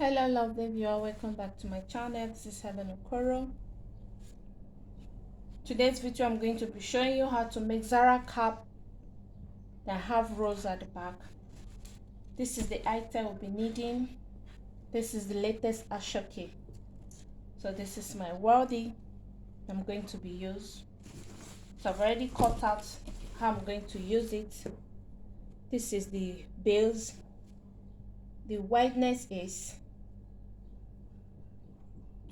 Hello lovely viewer, welcome back to my channel. This is Helen Okoro. Today's video I'm going to be showing you how to make Zara cap that have rose at the back. This is the item we'll be needing. This is the latest Ashowkar. So this is my worldie I'm going to be used. So I've already cut out how I'm going to use it. This is the base. The wideness is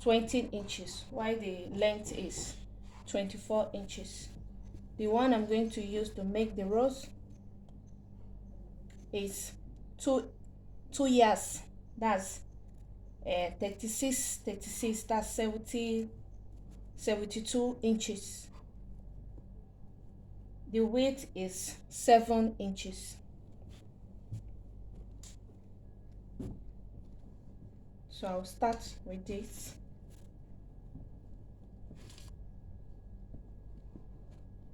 20 inches while the length is 24 inches. The one I'm going to use to make the rose is two years. That's 36, that's 72 inches. The width is 7 inches. So I'll start with this.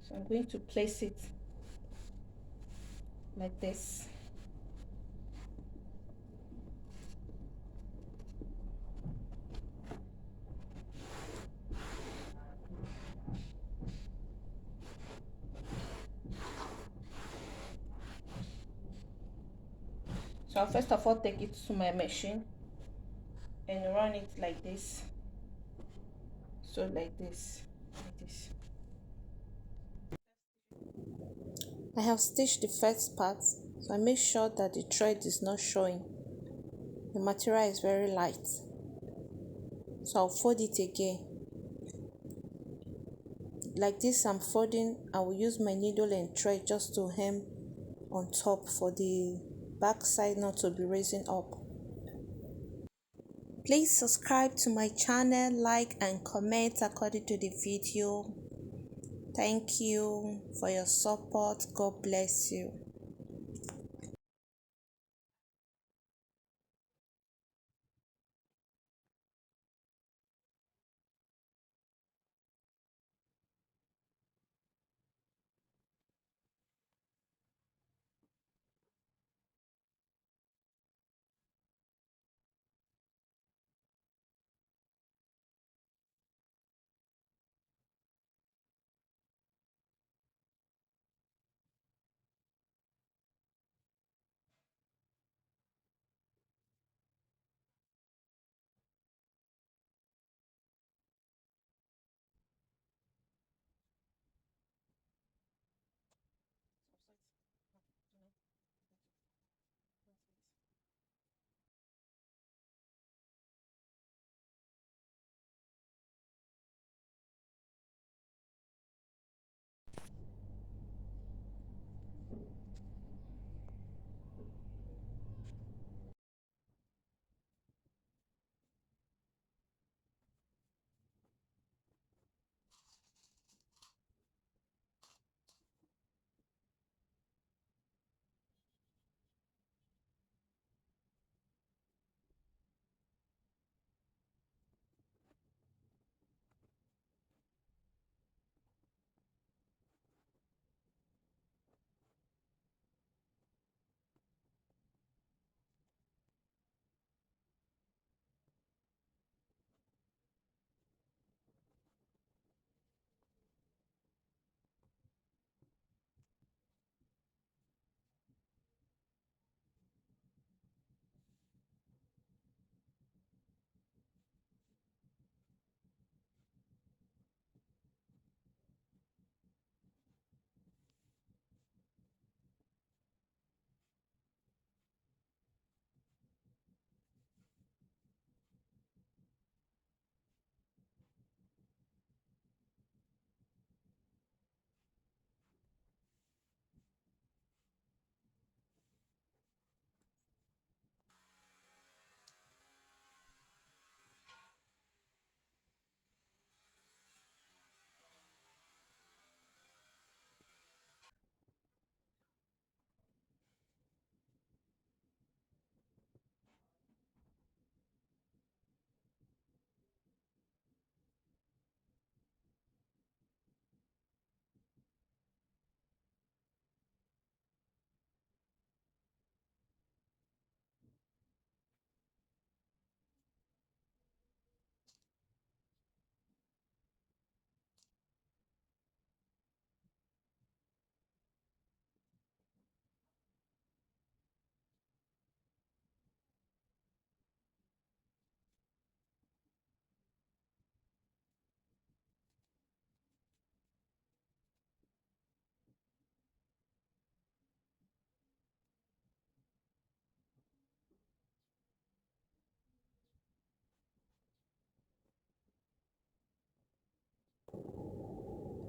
So I'm going to place it like this. So I'll first of all take it to my machine and run it like this. So like this. I have stitched the first part, so I make sure that the thread is not showing. The material is very light, so I'll fold it again. Like this I'm folding, I will use my needle and thread just to hem on top for the back side not to be raising up. Please subscribe to my channel, like and comment according to the video. Thank you for your support. God bless you.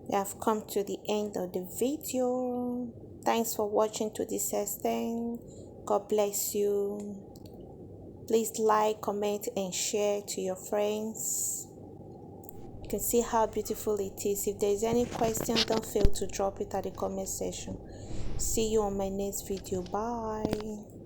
We have come to the end of the video. Thanks for watching to this extent. God bless you. Please like, comment and share to your friends. You can see how beautiful it is. If there is any question, don't fail to drop it at the comment section. See you on my next video. Bye.